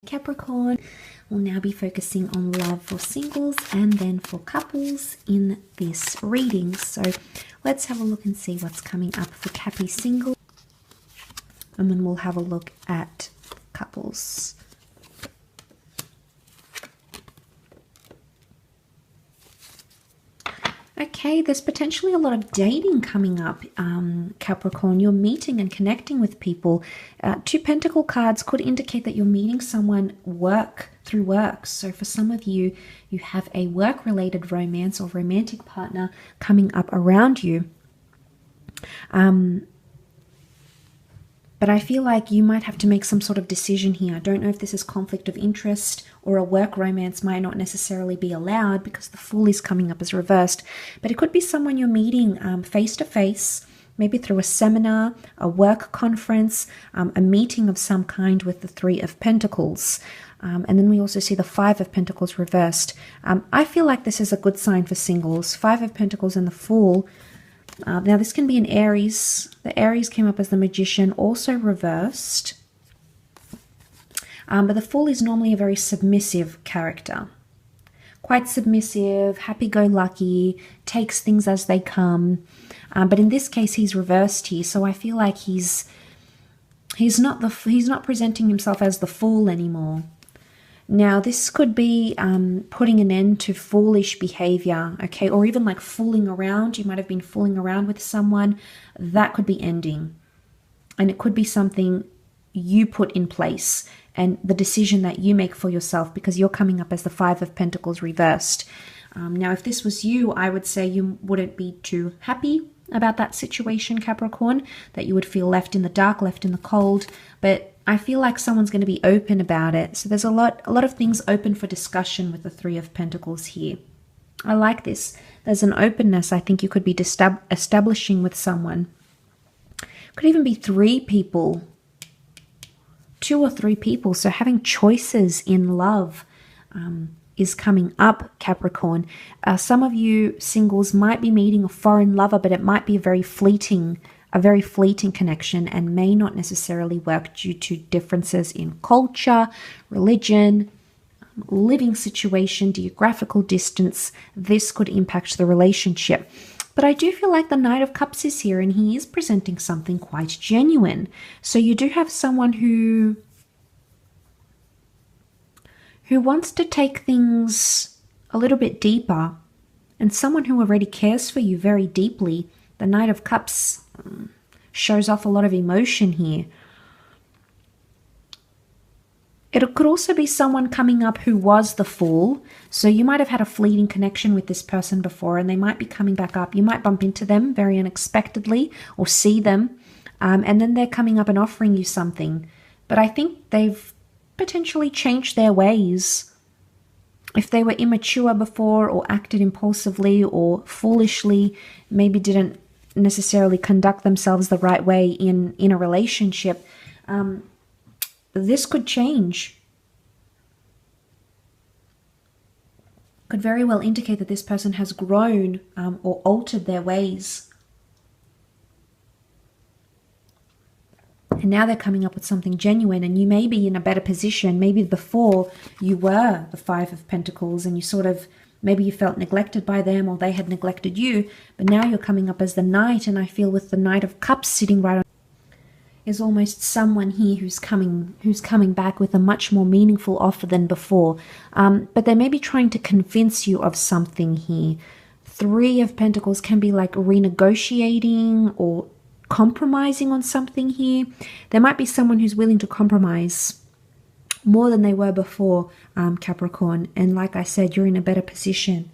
Capricorn. We'll now be focusing on love for singles and then for couples in this reading. So let's have a look and see what's coming up for Capri single, and then we'll have a look at couples. Okay, there's potentially a lot of dating coming up, Capricorn. You're meeting and connecting with people. Two Pentacle cards could indicate that you're meeting someone through work. So for some of you, you have a work-related romance or romantic partner coming up around you. But I feel like you might have to make some sort of decision here. I don't know if this is conflict of interest or a work romance might not necessarily be allowed because the Fool is coming up as reversed. But it could be someone you're meeting face-to-face, maybe through a seminar, a work conference, a meeting of some kind with the Three of Pentacles. And then we also see the Five of Pentacles reversed. I feel like this is a good sign for singles. Five of Pentacles and the Fool. Now this can be an Aries. The Aries came up as the Magician, also reversed. But the Fool is normally a very submissive character. Quite submissive, happy-go-lucky, takes things as they come. But in this case, he's reversed here, so I feel like he's not presenting himself as the Fool anymore. Now, this could be putting an end to foolish behavior, okay? Or even like fooling around. You might have been fooling around with someone. That could be ending. And it could be something you put in place and the decision that you make for yourself because you're coming up as the Five of Pentacles reversed. Now, if this was you, I would say you wouldn't be too happy about that situation, Capricorn, that you would feel left in the dark, left in the cold. But I feel like someone's going to be open about it. So there's a lot of things open for discussion with the Three of Pentacles here. I like this. There's an openness I think you could be establishing with someone. Could even be three people. 2 or 3 people. So having choices in love is coming up, Capricorn. Some of you singles might be meeting a foreign lover, but it might be a very fleeting connection and may not necessarily work due to differences in culture, religion, living situation, geographical distance. This could impact the relationship. But I do feel like the Knight of Cups is here and he is presenting something quite genuine. So you do have someone who wants to take things a little bit deeper and someone who already cares for you very deeply. The Knight of Cups shows off a lot of emotion here. It could also be someone coming up who was the Fool. So you might have had a fleeting connection with this person before and they might be coming back up. You might bump into them very unexpectedly or see them. And then they're coming up and offering you something. But I think they've potentially changed their ways. If they were immature before or acted impulsively or foolishly, maybe didn't necessarily conduct themselves the right way in a relationship, this could change. Could very well indicate that this person has grown or altered their ways. And now they're coming up with something genuine and you may be in a better position. Maybe before you were the Five of Pentacles and you sort of, maybe you felt neglected by them or they had neglected you. But now you're coming up as the Knight, and I feel with the Knight of Cups sitting right on is almost someone here who's coming back with a much more meaningful offer than before. But they may be trying to convince you of something here. Three of Pentacles can be like renegotiating or compromising on something here. There might be someone who's willing to compromise more than they were before, Capricorn. And like I said, you're in a better position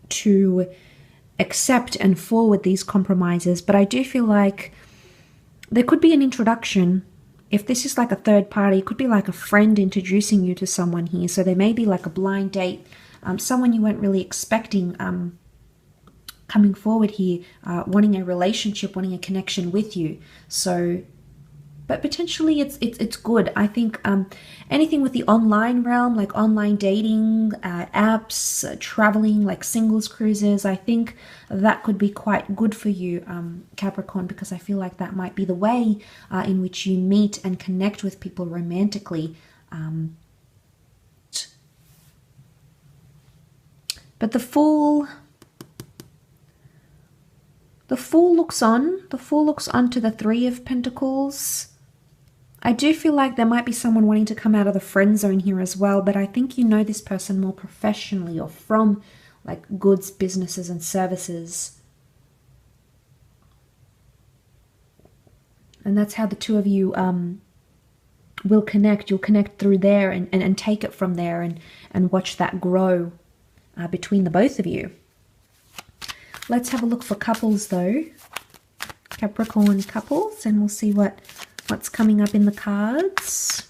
to accept and forward these compromises. But I do feel like there could be an introduction. If this is like a third party, it could be like a friend introducing you to someone here. So there may be like a blind date, someone you weren't really expecting coming forward here, wanting a relationship, wanting a connection with you. So, but potentially it's good. I think anything with the online realm, like online dating, apps, traveling, like singles cruises, I think that could be quite good for you, Capricorn, because I feel like that might be the way in which you meet and connect with people romantically But the Fool looks on. The Fool looks on to the Three of Pentacles. I do feel like there might be someone wanting to come out of the friend zone here as well, but I think you know this person more professionally or from like goods, businesses and services. And that's how the two of you will connect. You'll connect through there and take it from there and watch that grow between the both of you. Let's have a look for couples though. Capricorn couples, and we'll see what's coming up in the cards.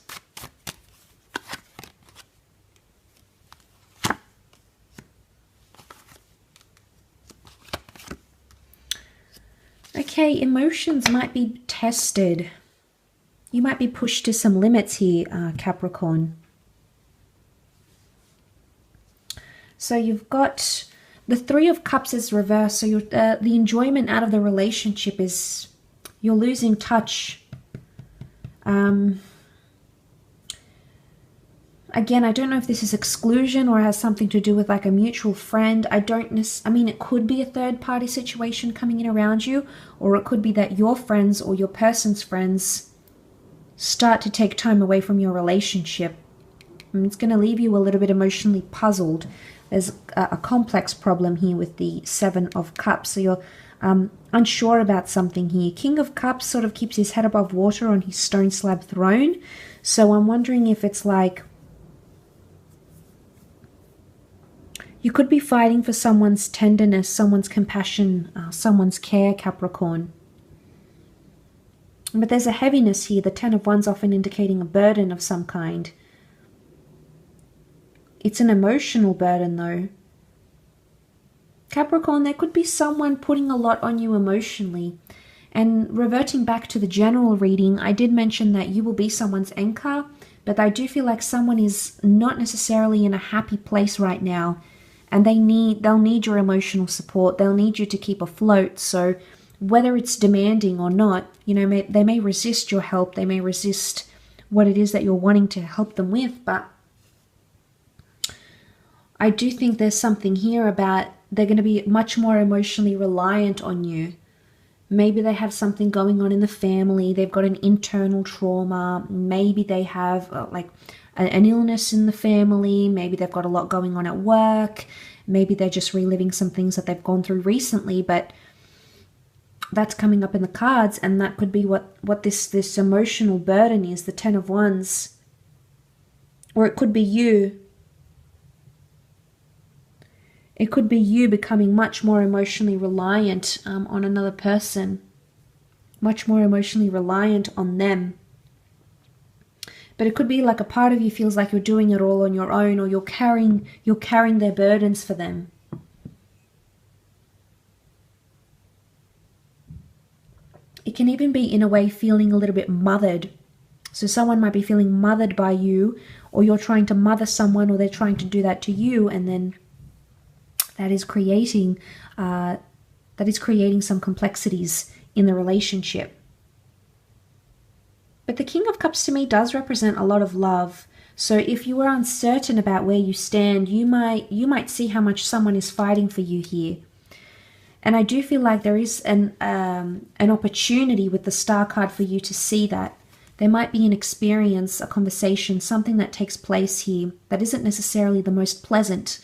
Okay, emotions might be tested. You might be pushed to some limits here, Capricorn. So you've got the Three of Cups is reversed. So you're, the enjoyment out of the relationship is you're losing touch. Again, I don't know if this is exclusion or has something to do with like a mutual friend. I mean, it could be a third party situation coming in around you, or it could be that your friends or your person's friends start to take time away from your relationship. And it's going to leave you a little bit emotionally puzzled. There's a complex problem here with the Seven of Cups. So you're unsure about something here. King of Cups sort of keeps his head above water on his stone slab throne. So I'm wondering if it's like you could be fighting for someone's tenderness, someone's compassion, someone's care, Capricorn. But there's a heaviness here. The Ten of Wands often indicating a burden of some kind. It's an emotional burden though. Capricorn, there could be someone putting a lot on you emotionally. And reverting back to the general reading, I did mention that you will be someone's anchor, but I do feel like someone is not necessarily in a happy place right now, and they'll need your emotional support. They'll need you to keep afloat. So whether it's demanding or not, you know, they may resist your help. They may resist what it is that you're wanting to help them with, but I do think there's something here about they're going to be much more emotionally reliant on you. Maybe they have something going on in the family. They've got an internal trauma. Maybe they have like an illness in the family. Maybe they've got a lot going on at work. Maybe they're just reliving some things that they've gone through recently, but that's coming up in the cards, and that could be what this emotional burden is, the Ten of Wands. Or it could be you. It could be you becoming much more emotionally reliant on another person, much more emotionally reliant on them. But it could be like a part of you feels like you're doing it all on your own, or you're carrying their burdens for them. It can even be in a way feeling a little bit mothered. So someone might be feeling mothered by you, or you're trying to mother someone, or they're trying to do that to you, and then that is creating some complexities in the relationship. But the King of Cups to me does represent a lot of love. So if you are uncertain about where you stand, you might see how much someone is fighting for you here. And I do feel like there is an opportunity with the Star card for you to see that. There might be an experience, a conversation, something that takes place here that isn't necessarily the most pleasant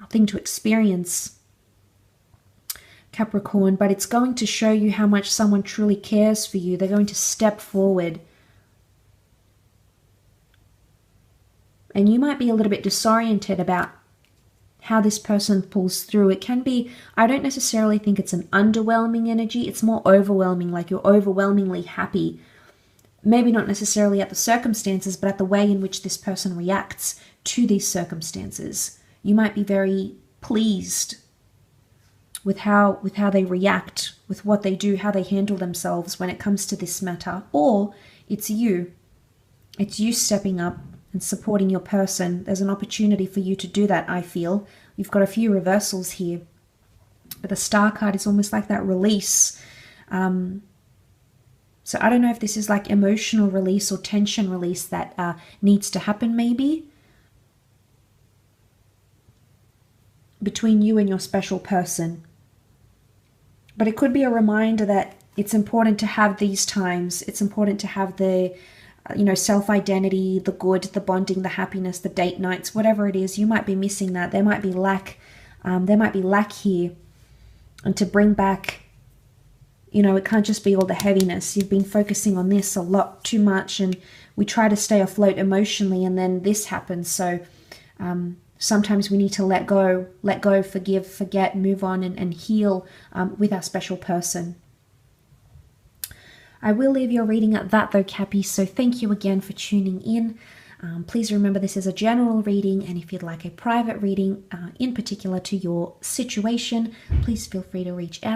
thing to experience, Capricorn, but it's going to show you how much someone truly cares for you. They're going to step forward. And you might be a little bit disoriented about how this person pulls through. It can be, I don't necessarily think it's an underwhelming energy. It's more overwhelming, like you're overwhelmingly happy. Maybe not necessarily at the circumstances, but at the way in which this person reacts to these circumstances. You might be very pleased with how they react, with what they do, how they handle themselves when it comes to this matter. Or it's you. It's you stepping up and supporting your person. There's an opportunity for you to do that, I feel. You've got a few reversals here. But the Star card is almost like that release. So I don't know if this is like emotional release or tension release that needs to happen maybe between you and your special person. But it could be a reminder that it's important to have these times. It's important to have the, self-identity, the good, the bonding, the happiness, the date nights, whatever it is. You might be missing that. There might be lack. Here. And to bring back, it can't just be all the heaviness. You've been focusing on this a lot too much, and we try to stay afloat emotionally, and then this happens. So sometimes we need to let go, forgive, forget, move on, and heal with our special person. I will leave your reading at that though, Cappy, so thank you again for tuning in. Please remember this is a general reading, and if you'd like a private reading in particular to your situation, please feel free to reach out.